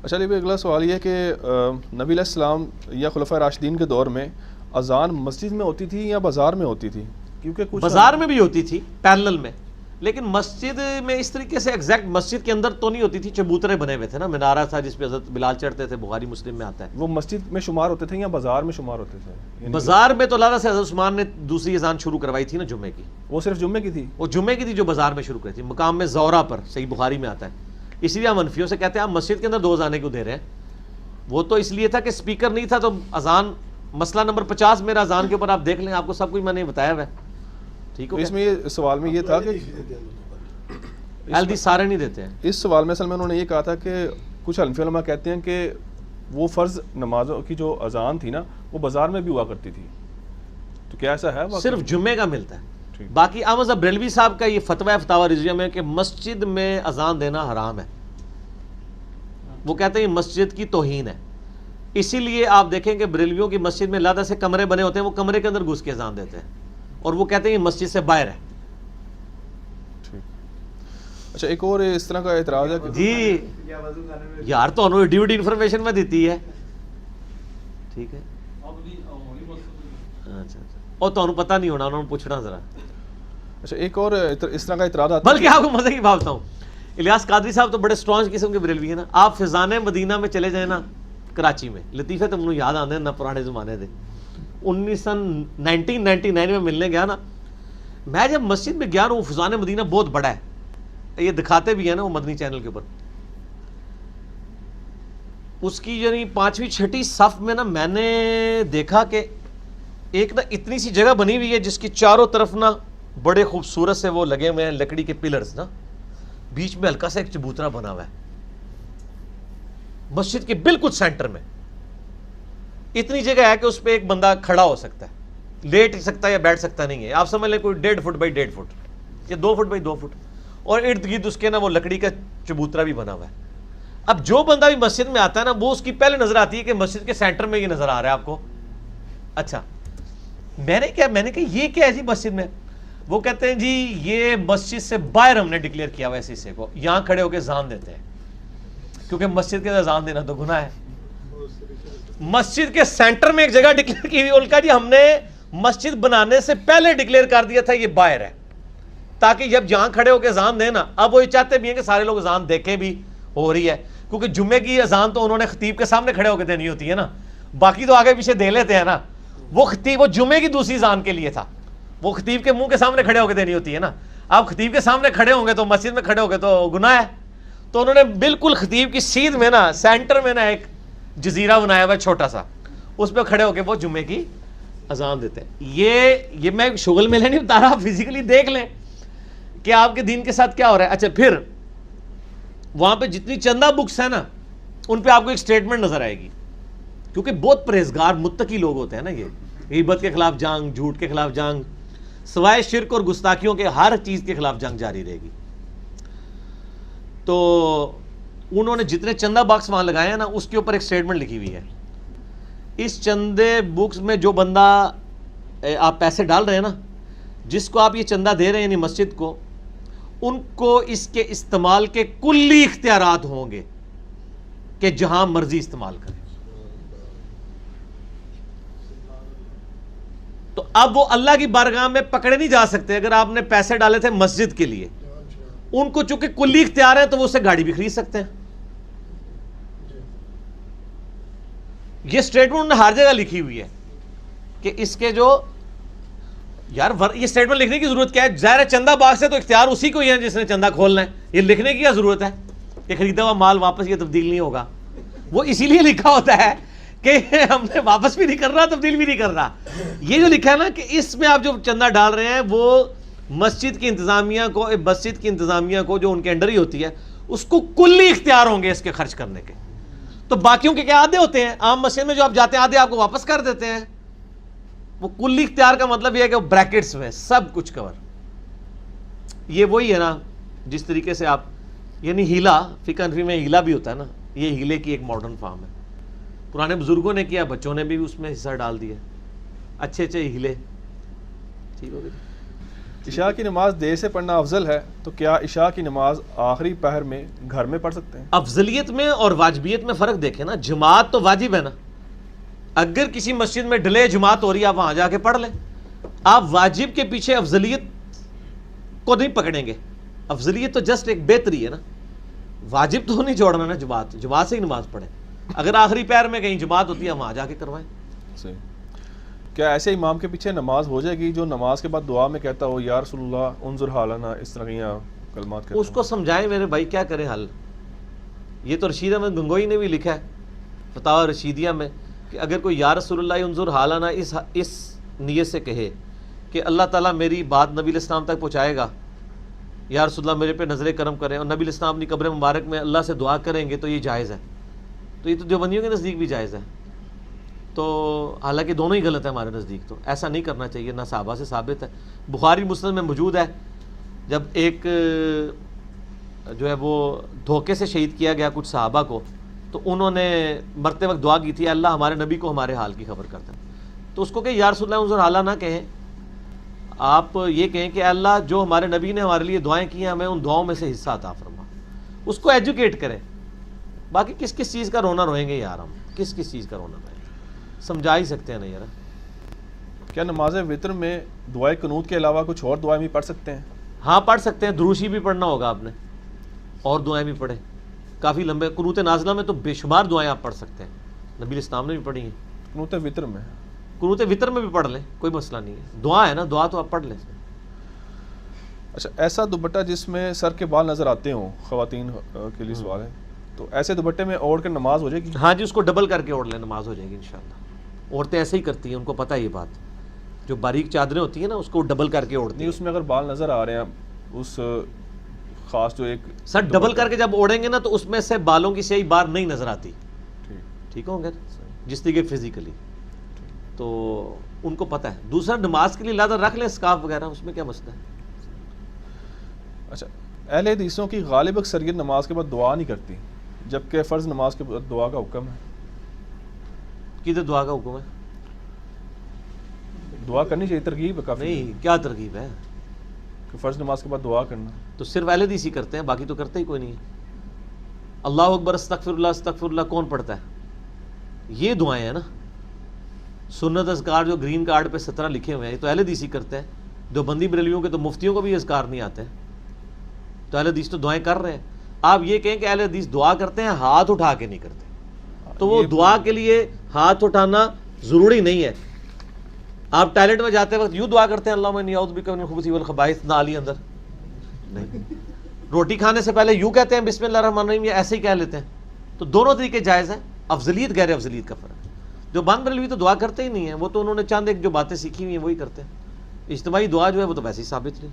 اچھا علی بھائی، اگلا سوال یہ ہے کہ نبی علیہ السلام یا خلفۂ راشدین کے دور میں اذان مسجد میں ہوتی تھی یا بازار میں ہوتی تھی؟ کیونکہ کچھ بازار میں بھی ہوتی تھی پیرلل میں، لیکن مسجد میں اس طریقے سے ایگزیکٹ مسجد کے اندر تو نہیں ہوتی تھی. چبوترے بنے ہوئے تھے نا، منارہ تھا جس پہ حضرت بلال چڑھتے تھے، بخاری مسلم میں آتا ہے. وہ مسجد میں شمار ہوتے تھے یا بازار میں شمار ہوتے تھے؟ بازار میں تو اللہ سے حضرت عثمان نے دوسری اذان شروع کروائی تھی نا جمعے کی. وہ صرف جمعے کی تھی؟ وہ جمعے کی تھی جو بازار میں شروع کری تھی، مقام میں زورہ پر، صحیح بخاری میں آتا ہے. اس لیے ہم منفیوں سے کہتے ہیں آپ مسجد کے اندر 2 اذانیں کیوں دے رہے ہیں؟ وہ تو اس لیے تھا کہ سپیکر نہیں تھا تو اذان، مسئلہ نمبر 50 میرا اذان کے اوپر آپ دیکھ لیں، آپ کو سب کچھ میں نے بتایا ہوا ہے. ٹھیک ہے، اس میں یہ سوال میں یہ تھا کہ ایل ڈی سارے نہیں دیتے ہیں. اس سوال میں اصل میں انہوں نے یہ کہا تھا کہ کچھ حنفی علماء کہتے ہیں کہ وہ فرض نمازوں کی جو اذان تھی نا وہ بازار میں بھی ہوا کرتی تھی، تو کیا ایسا ہے؟ صرف جمعے کا ملتا ہے. باقی احمد بریلوی صاحب کا یہ فتویٰ فتاوی رضویہ میں کہ مسجد میں اذان دینا حرام ہے. وہ کہتے ہیں یہ مسجد کی توہین ہے. اسی لیے آپ دیکھیں کہ بریلویوں کی مسجد میں علیحدہ سے کمرے بنے ہوتے ہیں، وہ کمرے کے اندر گھس کے اذان دیتے ہیں، اور وہ کہتے ہیں یہ مسجد سے باہر ہے. اچھا، ایک اور اس طرح کا اعتراض ہے کہ جی یار تو انہوں نے ڈیوٹی انفارمیشن میں دیتی ہے. ٹھیک ہے، اچھا اور تو انہوں پتہ نہیں ہونا، انہوں نے پوچھنا ذرا. اچھا، ایک اور اس طرح کا اعتراض آتا ہے، بلکہ آپ کو مزے کی بات بتاؤں، الیاس قادری صاحب تو بڑے اسٹرانگ قسم کے بریلوی ہیں نا. آپ فیضان مدینہ میں چلے جائیں نا کراچی میں، لطیفے تو مجھے یاد آتے ہیں نہ پرانے زمانے دے. 1999 میں ملنے گیا نا، میں جب مسجد میں گیا نا، وہ فیضان مدینہ بہت بڑا ہے، یہ دکھاتے بھی ہیں نا وہ مدنی چینل کے اوپر. اس کی یعنی 5ویں 6ٹھی صف میں نا میں نے دیکھا کہ ایک نا اتنی سی جگہ بنی ہوئی ہے جس کی چاروں طرف نا بڑے خوبصورت سے وہ لگے ہوئے ہیں لکڑی کے پلرز نا، بیچ میں ہلکا سا ایک چبوترا بنا ہوا ہے مسجد کے بالکل سینٹر میں. اتنی جگہ ہے کہ اس پہ ایک بندہ کھڑا ہو سکتا ہے، لیٹ سکتا ہے یا بیٹھ سکتا نہیں ہے. آپ سمجھ لیں کوئی 1.5 فٹ بائی 1.5 فٹ یا 2 فٹ بائی 2 فٹ، اور ارد گرد اس کے نا وہ لکڑی کا چبوترا بھی بنا ہوا ہے. اب جو بندہ بھی مسجد میں آتا ہے نا، وہ اس کی پہلے نظر آتی ہے کہ مسجد کے سینٹر میں یہ نظر آ رہا ہے آپ کو. اچھا، میں نے کہا یہ کیا ہے جی مسجد میں؟ وہ کہتے ہیں جی یہ مسجد سے باہر ہم نے ڈکلیئر کیا ہوا ہے اس حصے کو، یہاں کھڑے ہو کے اذان دیتے ہیں، کیونکہ مسجد کے اذان دینا تو گناہ ہے. مسجد کے سینٹر میں ایک جگہ ڈکلیئر کی ہوئی، ان کا جی ہم نے مسجد بنانے سے پہلے ڈکلیئر کر دیا تھا یہ باہر ہے، تاکہ جب جہاں کھڑے ہو کے اذان دینا. اب وہ یہ چاہتے بھی ہیں کہ سارے لوگ اذان دیکھیں بھی ہو رہی ہے، کیونکہ جمعے کی اذان تو انہوں نے خطیب کے سامنے کھڑے ہو کے دینی ہوتی ہے نا، باقی تو آگے پیچھے دے لیتے ہیں نا. وہ خطیب وہ جمعے کی دوسری اذان کے لیے تھا، وہ خطیب کے منہ کے سامنے کھڑے ہو کے دینی ہوتی ہے نا. آپ خطیب کے سامنے کھڑے ہوں گے تو مسجد میں کھڑے ہو گے تو گناہ ہے. تو انہوں نے بالکل خطیب کی سیدھ میں نا سینٹر میں نا ایک جزیرہ بنایا ہوا ہے چھوٹا سا، اس پہ کھڑے ہو کے وہ جمعے کی اذان دیتے ہیں. یہ میں شغل میں نہیں بتا رہا، فزیکلی دیکھ لیں کہ آپ کے دین کے ساتھ کیا ہو رہا ہے. اچھا، پھر وہاں پہ جتنی چندہ بکس ہیں نا ان پہ آپ کو ایک سٹیٹمنٹ نظر آئے گی، کیونکہ بہت پرہیزگار متقی لوگ ہوتے ہیں نا. یہ غیبت کے خلاف جنگ، جھوٹ کے خلاف جنگ، سوائے شرک اور گستاخیوں کے ہر چیز کے خلاف جنگ جاری رہے گی. تو انہوں نے جتنے چندہ باکس وہاں لگائے ہیں نا اس کے اوپر ایک سٹیٹمنٹ لکھی ہوئی ہے. اس چندے بکس میں جو بندہ آپ پیسے ڈال رہے ہیں نا، جس کو آپ یہ چندہ دے رہے ہیں یعنی مسجد کو، ان کو اس کے استعمال کے کلی اختیارات ہوں گے کہ جہاں مرضی استعمال کریں. تو اب وہ اللہ کی بارگاہ میں پکڑے نہیں جا سکتے. اگر آپ نے پیسے ڈالے تھے مسجد کے لیے، ان کو چونکہ کلی اختیار ہے تو وہ اسے گاڑی بھی خرید سکتے ہیں. یہ سٹیٹمنٹ ہر جگہ لکھی ہوئی ہے کہ اس کے جو یار یہ سٹیٹمنٹ لکھنے کی ضرورت کیا ہے؟ ظاہر ہے چندہ باکس ہے تو اختیار اسی کو ہی ہے جس نے چندہ کھولنا ہے. یہ لکھنے کی کیا ضرورت ہے؟ یہ خریدا ہوا مال واپس یہ تبدیل نہیں ہوگا. وہ اسی لیے لکھا ہوتا ہے کہ ہم نے واپس بھی نہیں کر رہا، تبدیل بھی نہیں کر رہا. یہ جو لکھا ہے نا کہ اس میں آپ جو چندہ ڈال رہے ہیں وہ مسجد کی انتظامیہ کو جو ان کے انڈر ہی ہوتی ہے، اس کو کلی اختیار ہوں گے اس کے خرچ کرنے کے. تو باقیوں کے کیا آدھے ہوتے ہیں؟ عام مسجد میں جو آپ جاتے ہیں آدھے آپ کو واپس کر دیتے ہیں. وہ کلی اختیار کا مطلب یہ ہے کہ بریکٹس میں سب کچھ کور. یہ وہی ہے نا جس طریقے سے آپ یعنی ہیلا، فقہ حنفی میں ہیلا بھی ہوتا ہے نا، یہ ہیلے کی ایک ماڈرن فارم ہے. پرانے بزرگوں نے کیا، بچوں نے بھی اس میں حصہ ڈال دیا، اچھے ہیلے. ٹھیک ہو گیا. عشاء کی نماز دیر سے پڑھنا افضل ہے، تو کیا عشاء کی نماز آخری پہر میں گھر میں پڑھ سکتے ہیں؟ افضلیت میں اور واجبیت میں فرق دیکھیں نا. جماعت تو واجب ہے نا. اگر کسی مسجد میں ڈیلے جماعت ہو رہی ہے آپ وہاں جا کے پڑھ لیں. آپ واجب کے پیچھے افضلیت کو نہیں پکڑیں گے. افضلیت تو جسٹ ایک بہتری ہے نا. واجب تو نہیں چھوڑنا نا. جماعت سے ہی نماز پڑھیں. اگر آخری پہر میں کہیں جماعت ہوتی ہے وہاں جا کے کروائیں. صحیح. کیا ایسے امام کے پیچھے نماز ہو جائے گی جو نماز کے بعد دعا میں کہتا ہو یا رسول اللہ انظر حالنا، اس طرح کی کلمات کہتا اس کو سمجھائیں میرے بھائی، کیا کریں حل. یہ تو رشید احمد گنگوئی نے بھی لکھا ہے فتاوی رشیدیہ میں کہ اگر کوئی یا رسول اللہ انظر حالنا اس نیت سے کہے کہ اللہ تعالیٰ میری بات نبی علیہ السلام تک پہنچائے گا، یا رسول اللہ میرے پہ نظر کرم کریں، اور نبی علیہ السلام اپنی قبر مبارک میں اللہ سے دعا کریں گے تو یہ جائز ہے. تو یہ تو دیوبندیوں کے نزدیک بھی جائز ہے. تو حالانکہ دونوں ہی غلط ہے ہمارے نزدیک. تو ایسا نہیں کرنا چاہیے، نہ صحابہ سے ثابت ہے. بخاری مسلم میں موجود ہے جب ایک جو ہے وہ دھوکے سے شہید کیا گیا کچھ صحابہ کو، تو انہوں نے مرتے وقت دعا کی تھی اللہ ہمارے نبی کو ہمارے حال کی خبر کرتا ہے. تو اس کو کہ یا رسول اللہ انظر حالہ نہ کہیں، آپ یہ کہیں کہ اللہ جو ہمارے نبی نے ہمارے لیے دعائیں کی ہیں ہمیں ان دعاؤں میں سے حصہ عطا فرما. اس کو ایجوکیٹ کریں. باقی کس کس چیز کا رونا روئیں گے یار، ہم کس کس چیز کا رونا روئیں گے، سمجھا ہی سکتے ہیں نا یار. کیا نماز وطر میں دعائے قنوت کے علاوہ کچھ اور دعائیں بھی پڑھ سکتے ہیں؟ ہاں پڑھ سکتے ہیں. دروشی بھی پڑھنا ہوگا آپ نے، اور دعائیں بھی پڑھیں کافی لمبے. قنوت نازلہ میں تو بے شمار دعائیں آپ پڑھ سکتے ہیں، نبی علیہ السلام نے بھی پڑھی ہیں. قنوت وطر میں؟ قنوت وطر میں بھی پڑھ لیں، کوئی مسئلہ نہیں ہے. دعا ہے نا، دعا تو آپ پڑھ لیں. اچھا، ایسا دوپٹہ جس میں سر کے بال نظر آتے ہوں، خواتین کے لیے سوال ہے، تو ایسے دوپٹے میں اوڑھ کر نماز ہو جائے گی؟ ہاں جی، اس کو ڈبل کر کے اوڑھ لیں، نماز ہو جائے گی انشاءاللہ. عورتیں ایسے ہی کرتی ہیں، ان کو پتہ ہے یہ بات. جو باریک چادریں ہوتی ہیں نا اس کو ڈبل کر کے اوڑھتی نہیں، ہیں. اس میں اگر بال نظر آ رہے ہیں اس خاص جو ایک سر ڈبل کر کے جب اوڑھیں گے نا تو اس میں سے بالوں کی سیاہی باہر نہیں نظر آتی. ٹھیک ہوں گے جس طریقے فزیکلی، تو ان کو پتہ ہے. دوسرا نماز کے لیے لہٰذا رکھ لیں اسکارف وغیرہ، اس میں کیا مسئلہ ہے. اچھا، اہل حدیثوں کی غالب اکثریت نماز کے بعد دعا نہیں کرتی، جبکہ فرض نماز کے بعد دعا کا حکم ہے. کدھر دعا کا حکم ہے؟ دعا کرنی چاہیے، ترغیب ہے کافی. نہیں، کیا ترغیب ہے کہ فرض نماز کے بعد دعا کرنا. تو صرف اہل حدیث ہی کرتے ہیں، باقی تو کرتے ہی کوئی نہیں ہے. اللہ اکبر استغفر اللہ استغفر اللہ کون پڑھتا ہے؟ یہ دعائیں ہیں نا. سنت اذکار جو گرین کارڈ پہ 17 لکھے ہوئے ہیں یہ تو اہل حدیث ہی کرتے ہیں. دیوبندی بریلویوں کے تو مفتیوں کو بھی اذکار نہیں آتے ہیں، تو اہل حدیث تو دعائیں کر رہے ہیں. آپ یہ کہیں کہ اہل حدیث دعا کرتے ہیں ہاتھ اٹھا کے نہیں کرتے، تو وہ دعا کے لیے ہاتھ اٹھانا ضروری نہیں ہے. آپ ٹائلٹ میں جاتے وقت یوں دعا کرتے ہیں اللہم انی اعوذ بک من الخبث والخبائث، نالی اندر نہیں. روٹی کھانے سے پہلے یوں کہتے ہیں بسم اللہ الرحمن الرحیم، یا ایسے ہی کہہ لیتے ہیں. تو دونوں طریقے جائز ہیں. افضلیت غیر افضلیت کا فرق. جو بند بریلوی تو دعا کرتے ہی نہیں ہیں، وہ تو انہوں نے چاند ایک جو باتیں سیکھی ہوئی ہیں وہی کرتے ہیں. اجتماعی دعا جو ہے وہ تو ویسے ہی ثابت نہیں.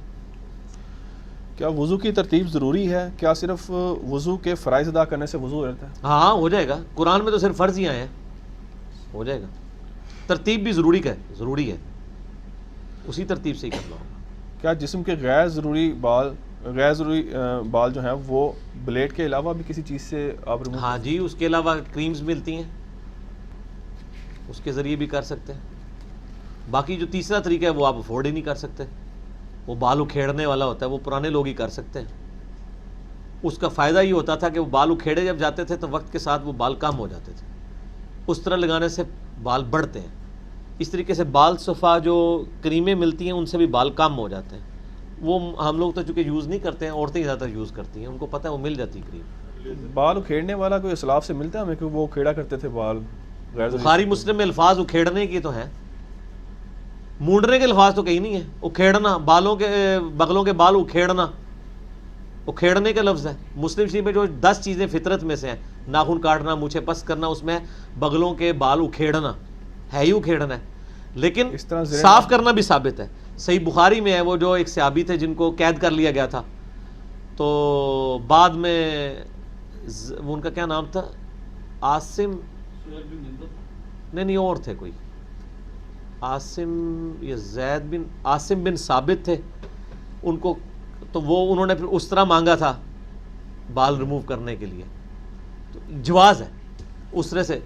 کیا وضو کی ترتیب ضروری ہے؟ کیا صرف وضو کے فرائض ادا کرنے سے وضو رہتا ہے؟ ہاں ہو جائے گا. قرآن میں تو صرف فرض ہی آئے ہیں، ہو جائے گا. ترتیب بھی ضروری ہے، اسی ترتیب سے ہی کرنا ہوگا. کیا جسم کے غیر ضروری بال جو ہیں وہ بلیڈ کے علاوہ بھی کسی چیز سے آپ ریموو؟ ہاں جی، اس کے علاوہ کریمز ملتی ہیں، اس کے ذریعے بھی کر سکتے ہیں. باقی جو تیسرا طریقہ ہے وہ آپ افورڈ ہی نہیں کر سکتے، وہ بال اکھیڑنے والا ہوتا ہے، وہ پرانے لوگ ہی کر سکتے ہیں. اس کا فائدہ یہ ہوتا تھا کہ وہ بال اکھیڑے جب جاتے تھے تو وقت کے ساتھ وہ بال کم ہو جاتے تھے. اس طرح لگانے سے بال بڑھتے ہیں. اس طریقے سے بال صفا جو کریمیں ملتی ہیں ان سے بھی بال کم ہو جاتے ہیں. وہ ہم لوگ تو چونکہ یوز نہیں کرتے ہیں، عورتیں زیادہ تر یوز کرتی ہیں، ان کو پتہ ہے وہ مل جاتی کریم. بال اکھیڑنے والا کوئی اسلاف سے ملتا ہے ہمیں کہ وہ اکھیڑا کرتے تھے بال؟ بخاری مسلم میں الفاظ اکھیڑنے کی تو ہیں، مونڈنے کے الفاظ تو کہیں نہیں ہے. اکھیڑنا، بالوں کے بغلوں کے بال اکھیڑنا، اکھیڑنے کا لفظ ہے. مسلم شریف میں جو 10 چیزیں فطرت میں سے ہیں، ناخن کاٹنا، مونچھیں پست کرنا، اس میں بغلوں کے بال اکھیڑنا ہے ہی اکھیڑنا ہے. لیکن صاف کرنا بھی ثابت ہے. صحیح بخاری میں ہے وہ جو ایک صحابی تھے جن کو قید کر لیا گیا تھا، تو بعد میں وہ ان کا کیا نام تھا، عاصم نہیں اور تھے کوئی، عاصم یا زید بن عاصم بن ثابت تھے ان کو. تو وہ انہوں نے پھر اس طرح مانگا تھا بال ریموو کرنے کے لیے. تو جواز ہے اس طرح سے